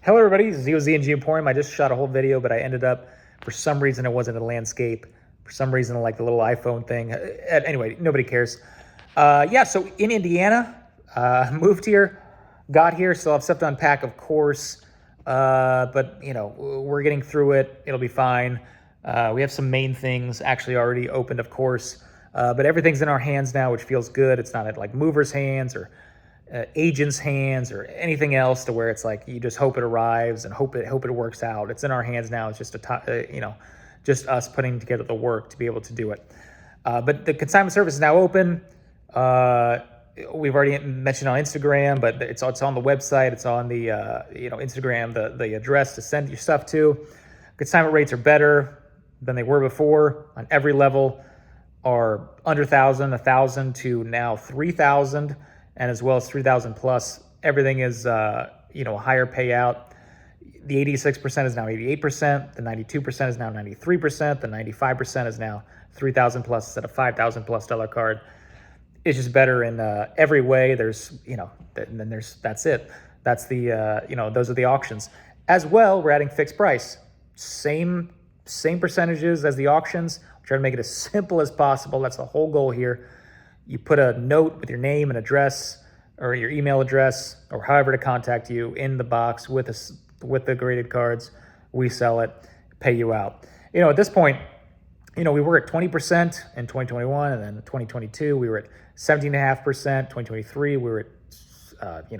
Hello everybody, this is ZandGEmporium. I just shot a whole video, but I ended up, for some reason, it wasn't a landscape. For some reason, like the little iPhone thing. Anyway, nobody cares. Yeah, so in Indiana, moved here, got here, still have stuff to unpack, of course. But, you know, we're getting through it. It'll be fine. We have some main things actually already opened, of course. But everything's in our hands now, which feels good. It's not at like movers' hands or agents' hands or anything else to where it's like you just hope it arrives and hope it works out. It's in our hands now. It's just just us putting together the work to be able to do it. But the consignment service is now open. We've already mentioned on Instagram, but it's on the website. It's on the Instagram, the address to send your stuff to. Consignment rates are better than they were before on every level. Are under 1,000 to now 3,000. And as well as 3,000 plus, everything is, a higher payout. The 86% is now 88%. The 92% is now 93%. The 95% is now 3,000 plus instead of 5,000 plus dollar card. It's just better in every way. There's, and then that's it. That's the, those are the auctions. As well, we're adding fixed price. Same percentages as the auctions. We're trying to make it as simple as possible. That's the whole goal here. You put a note with your name and address or your email address or however to contact you in the box with the graded cards. We sell it, pay you out. At this point, we were at 20% in 2021, and then 2022 we were at 17.5%. 2023 we were at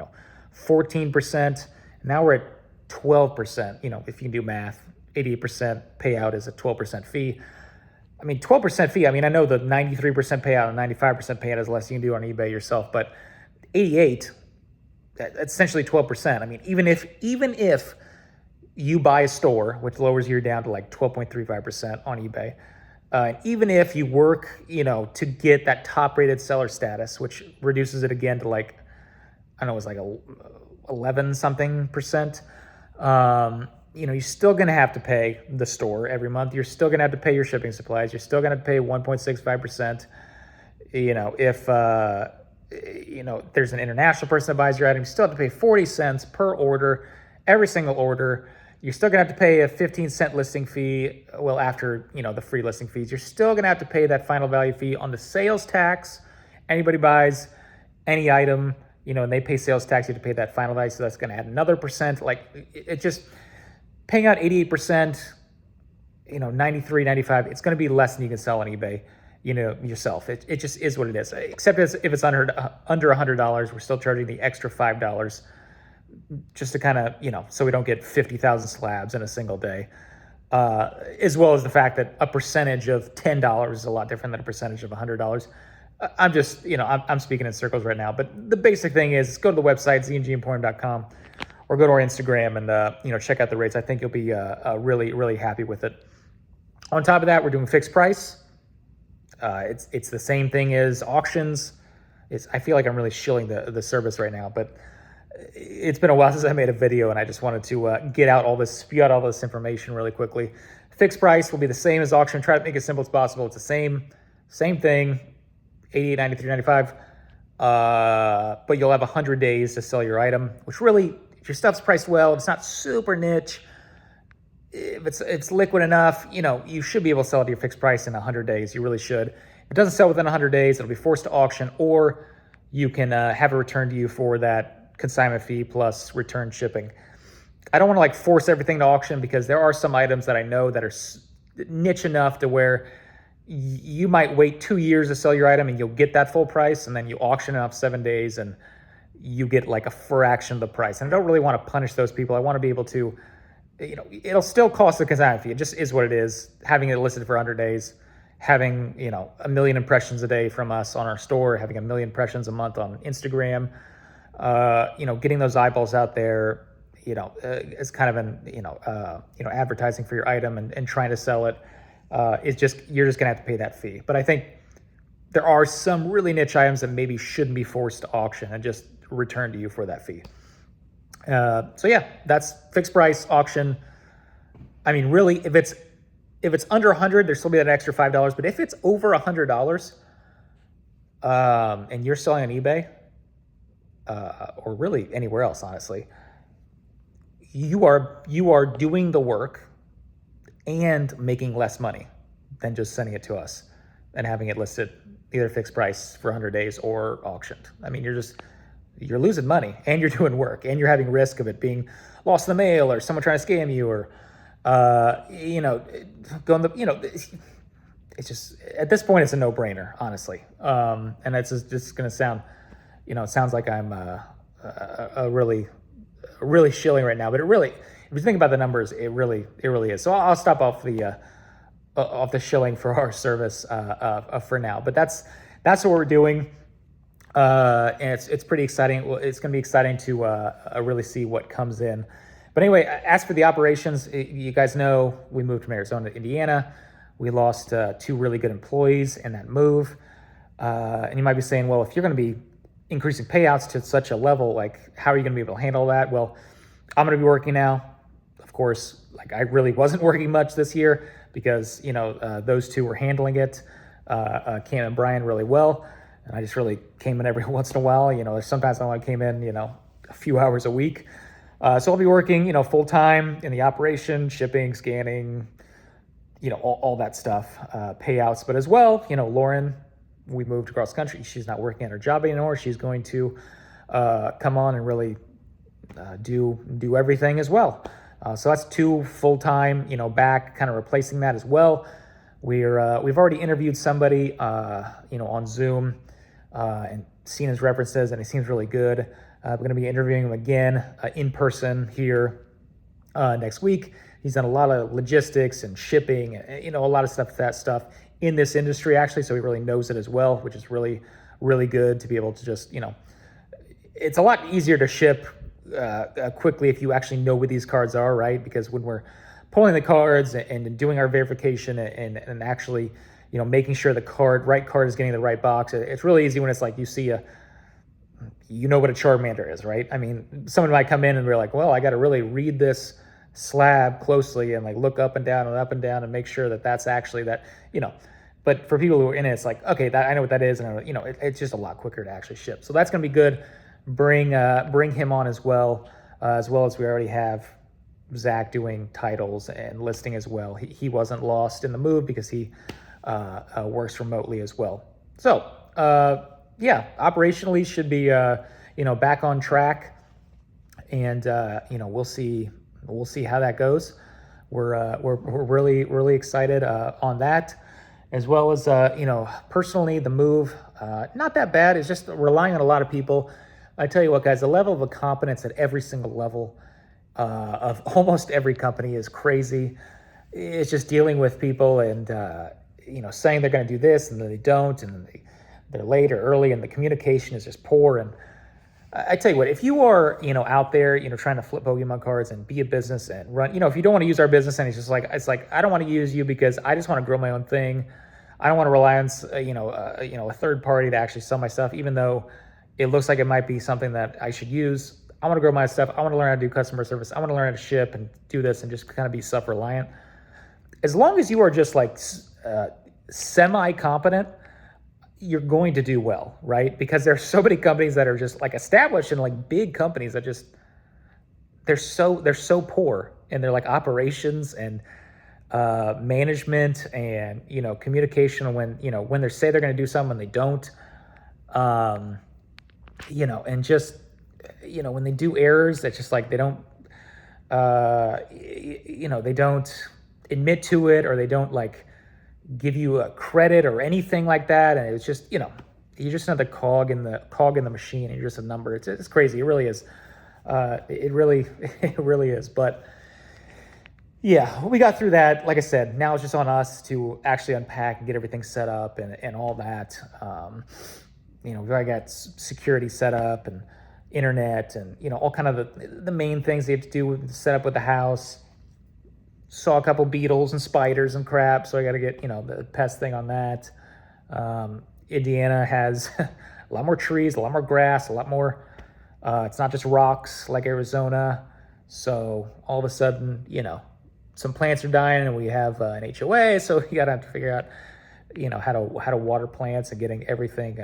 14%. Now we're at 12%. If you can do math, 88% payout is a 12% fee. 12% fee, I know the 93% payout and 95% payout is less you can do on eBay yourself, but 88, that's essentially 12%. Even if you buy a store, which lowers you down to like 12.35% on eBay, and even if you work, to get that top rated seller status, which reduces it again to like, I don't know, it was like 11 something percent, you're still going to have to pay the store every month. You're still going to have to pay your shipping supplies. You're still going to pay 1.65%. If there's an international person that buys your item, you still have to pay 40 cents per order, every single order. You're still going to have to pay a 15-cent listing fee. Well, after, the free listing fees, you're still going to have to pay that final value fee on the sales tax. Anybody buys any item, and they pay sales tax, you have to pay that final value. So that's going to add another percent. Like it just... Paying out 88%, 93, 95, it's going to be less than you can sell on eBay, yourself. It just is what it is. Except if it's under $100, we're still charging the extra $5 just to kind of, so we don't get 50,000 slabs in a single day. As well as the fact that a percentage of $10 is a lot different than a percentage of $100. I'm just, I'm speaking in circles right now. But the basic thing is go to the website, ZandGEmporium.com. Or go to our Instagram and check out the rates. I think you'll be really, really happy with it. On top of that, we're doing fixed price. It's the same thing as auctions. I feel like I'm really shilling the service right now, but it's been a while since I made a video, and I just wanted to spew out all this information really quickly. Fixed price will be the same as auction. Try to make it as simple as possible. It's the same thing, 88, 93, 95. But you'll have 100 days to sell your item, which really, if your stuff's priced well, if it's not super niche, if it's liquid enough, you should be able to sell it at your fixed price in 100 days. You really should. If it doesn't sell within 100 days, it'll be forced to auction, or you can have it returned to you for that consignment fee plus return shipping. I don't want to force everything to auction, because there are some items that I know that are niche enough to where you might wait 2 years to sell your item and you'll get that full price, and then you auction it up 7 days and you get like a fraction of the price. And I don't really want to punish those people. I want to be able to, it'll still cost the consignment fee. It just is what it is. Having it listed for 100 days, having, 1 million impressions a day from us on our store, having 1 million impressions a month on Instagram, getting those eyeballs out there, as kind of an, advertising for your item and trying to sell it, you're just going to have to pay that fee. But I think there are some really niche items that maybe shouldn't be forced to auction and just return to you for that fee. So yeah, that's fixed price auction. Really, if it's under 100, there's still be that extra $5. But if it's over $100, and you're selling on eBay, or really anywhere else, honestly, you are doing the work and making less money than just sending it to us and having it listed either fixed price for 100 days or auctioned. I mean, you're losing money and you're doing work and you're having risk of it being lost in the mail or someone trying to scam you or, going it's just, at this point, it's a no-brainer, honestly. And it's just going to sound, it sounds like I'm really shilling right now, but it really, if you think about the numbers, it really is. So I'll stop off the shilling for our service for now. But that's what we're doing, and it's pretty exciting. It's going to be exciting to really see what comes in. But anyway, as for the operations, you guys know we moved from Arizona to Indiana. We lost 2 really good employees in that move. And you might be saying, well, if you're going to be increasing payouts to such a level, like how are you going to be able to handle that? Well, I'm going to be working now. Of course, like I really wasn't working much this year because, those 2 were handling it, Cam and Brian, really well. And I just really came in every once in a while. Sometimes I only came in, a few hours a week. So I'll be working, full time in the operation, shipping, scanning, all that stuff, payouts. But as well, Lauren, we moved across the country. She's not working at her job anymore. She's going to come on and really do everything as well. So that's 2 full-time, back, kind of replacing that as well. We've already interviewed somebody, on Zoom and seen his references, and he seems really good. We're going to be interviewing him again in person here next week. He's done a lot of logistics and shipping, a lot of stuff in this industry, actually, so he really knows it as well, which is really, really good to be able to just, it's a lot easier to ship quickly if you actually know what these cards are, right? Because when we're pulling the cards and doing our verification and actually, making sure the right card is getting the right box, it's really easy when it's like you see what a Charmander is, right? I mean, someone might come in and be like, well, I got to really read this slab closely and like look up and down and make sure that that's actually that, but for people who are in it, it's like, okay, that I know what that is. And it's just a lot quicker to actually ship. So that's going to be good. Bring him on as well as we already have Zach doing titles and listing as well. He wasn't lost in the move because he works remotely as well. So operationally should be, back on track, and we'll see how that goes. We're really, really excited on that, as well as personally the move, not that bad. It's just relying on a lot of people. I tell you what, guys, the level of incompetence at every single level of almost every company is crazy. It's just dealing with people and saying they're going to do this and then they don't, and they're late or early, and the communication is just poor. And I tell you what, if you are, out there, trying to flip Pokemon cards and be a business and run, if you don't want to use our business, and it's like, I don't want to use you because I just want to grow my own thing. I don't want to rely on, a third party to actually sell my stuff, even though it looks like it might be something that I should use. I want to grow my stuff. I want to learn how to do customer service. I want to learn how to ship and do this and just kind of be self-reliant. As long as you are just like semi-competent, you're going to do well, right? Because there's so many companies that are just like established and like big companies that just they're so poor in their like operations and management and communication when they say they're going to do something and they don't, and just when they do errors, that's just like they don't they don't admit to it, or they don't like give you a credit or anything like that, and it's just you're just another cog in the machine, and you're just a number. It's crazy. It really is. It really is. But yeah, we got through that. Like I said, now it's just on us to actually unpack and get everything set up and all that. We've already got security set up and internet and all kind of the main things they have to do with the setup with the house. Saw a couple beetles and spiders and crap, so I got to get the pest thing on that. Indiana has a lot more trees, a lot more grass, a lot more. It's not just rocks like Arizona. So all of a sudden, some plants are dying, and we have an HOA, so you got to have to figure out, how to water plants and getting everything,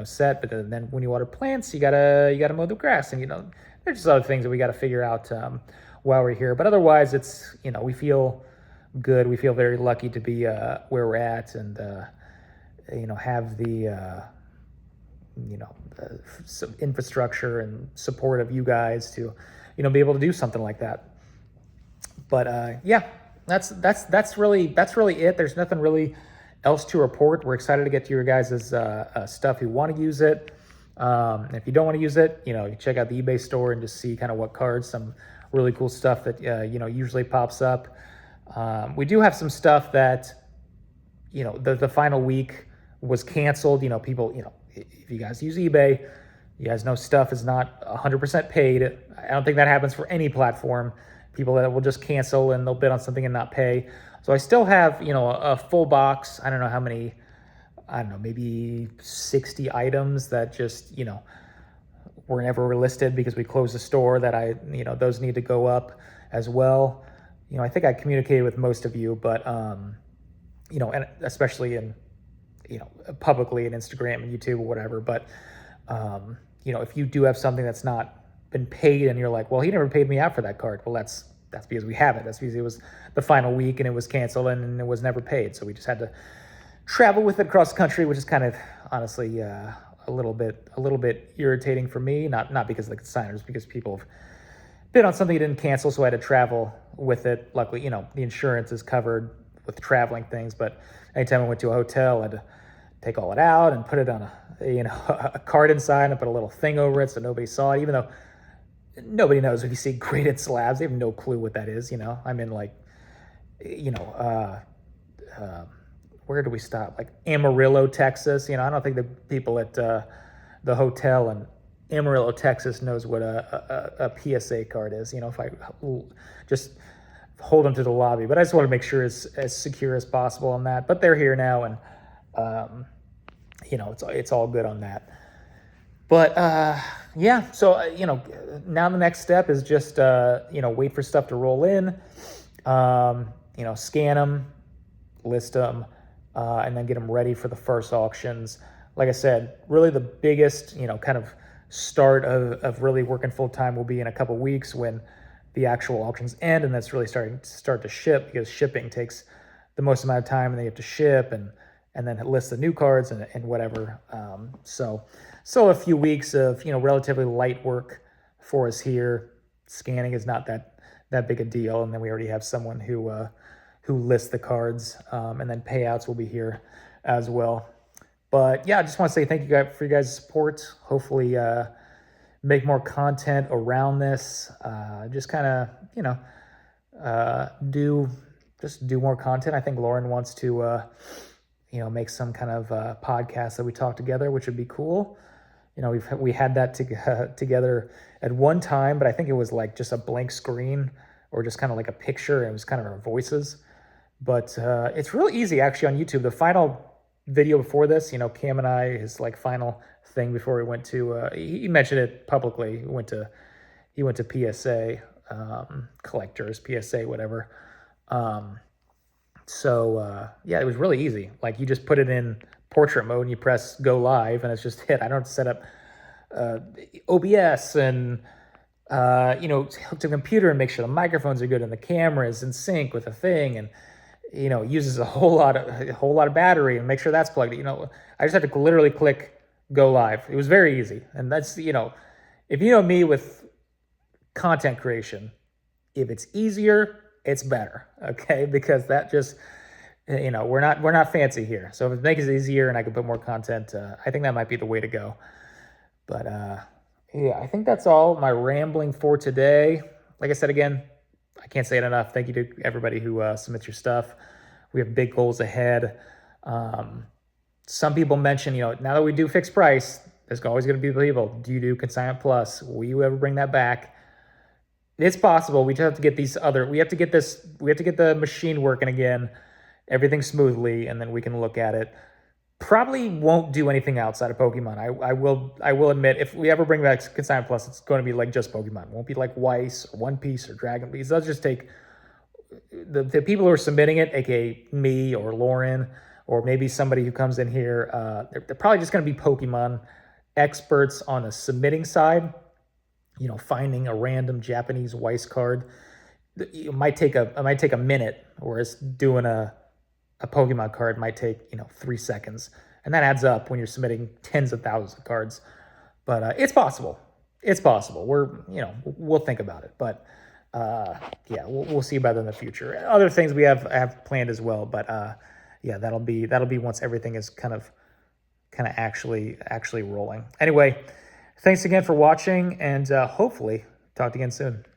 set. But then when you water plants, you gotta mow the grass, and there's just other things that we got to figure out while we're here. But otherwise, it's, we feel good. We feel very lucky to be where we're at, and have the some infrastructure and support of you guys to be able to do something like that. But yeah, that's really it. There's nothing really else to report. We're excited to get to your guys' stuff who want to use it. If you don't want to use it, you check out the eBay store and just see kind of what cards, some really cool stuff that usually pops up. We do have some stuff that the final week was canceled. People, if you guys use eBay, you guys know stuff is not 100% paid. I don't think that happens for any platform. People that will just cancel and they'll bid on something and not pay. So I still have, a full box. I don't know how many, maybe 60 items that just, were never listed because we closed the store, that those need to go up as well. I think I communicated with most of you, but, and especially in, publicly in Instagram and YouTube or whatever. But, if you do have something that's not been paid and you're like, well, he never paid me out for that card. Well, that's because we have it. That's because it was the final week and it was canceled and it was never paid. So we just had to travel with it across the country, which is kind of honestly a little bit irritating for me. Not because of the consigners, because people have bid on something that didn't cancel, so I had to travel with it. Luckily, the insurance is covered with traveling things. But anytime I went to a hotel, I had to take all it out and put it on a card inside and put a little thing over it so nobody saw it, even though nobody knows. If you see graded slabs, they have no clue what that is. I'm in where do we stop? Like Amarillo, Texas. I don't think the people at the hotel in Amarillo, Texas knows what a PSA card is. If I just hold them to the lobby. But I just want to make sure it's as secure as possible on that. But they're here now, and it's all good on that. But yeah, so now the next step is just wait for stuff to roll in, scan them, list them, and then get them ready for the first auctions. Like I said, really the biggest kind of start of really working full time will be in a couple weeks when the actual auctions end, and that's really start to ship, because shipping takes the most amount of time, and they have to ship and then list the new cards and whatever. So still a few weeks of relatively light work for us here. Scanning is not that big a deal, and then we already have someone who lists the cards, and then payouts will be here as well. But yeah, I just want to say thank you guys for your guys' support. Hopefully make more content around this. Just kind of do more content. I think Lauren wants to make some kind of podcast that we talk together, which would be cool. We had that together at one time, but I think it was like just a blank screen or just kind of like a picture, and it was kind of our voices. But it's real easy actually on YouTube. The final video before this, Cam and I, his like final thing before we went to, he mentioned it publicly. He went to PSA, collectors, PSA, whatever. So yeah, it was really easy. Like you just put it in portrait mode and you press go live and it's just hit. I don't have to set up OBS and hook to the computer and make sure the microphones are good and the camera is in sync with the thing, and it uses a whole lot of battery and make sure that's plugged. I just had to literally click go live. It was very easy, and that's if you know me with content creation, if it's easier, it's better. Okay, because that just we're not fancy here. So if it makes it easier and I can put more content, I think that might be the way to go. But yeah, I think that's all my rambling for today. Like I said again, I can't say it enough. Thank you to everybody who submits your stuff. We have big goals ahead. Some people mention, now that we do fixed price, there's always going to be people. Do you do Consignment Plus? Will you ever bring that back? It's possible. We just have to get we have to get the machine working again, everything smoothly, and then we can look at it. Probably won't do anything outside of Pokemon. I will admit, if we ever bring back Consignment Plus, it's going to be like just Pokemon. It won't be like Weiss or One Piece or Dragon Beast. They'll just take the people who are submitting it, aka me or Lauren, or maybe somebody who comes in here. They're probably just going to be Pokemon experts on the submitting side. you know, finding a random Japanese Weiss card, it might take a minute, whereas doing a Pokemon card might take, you know, 3 seconds. And that adds up when you're submitting tens of thousands of cards. But it's possible. It's possible. We'll think about it. But yeah, we'll see about it in the future. Other things we have planned as well. But yeah, that'll be once everything is kind of actually rolling. Anyway, thanks again for watching, and hopefully talk to you again soon.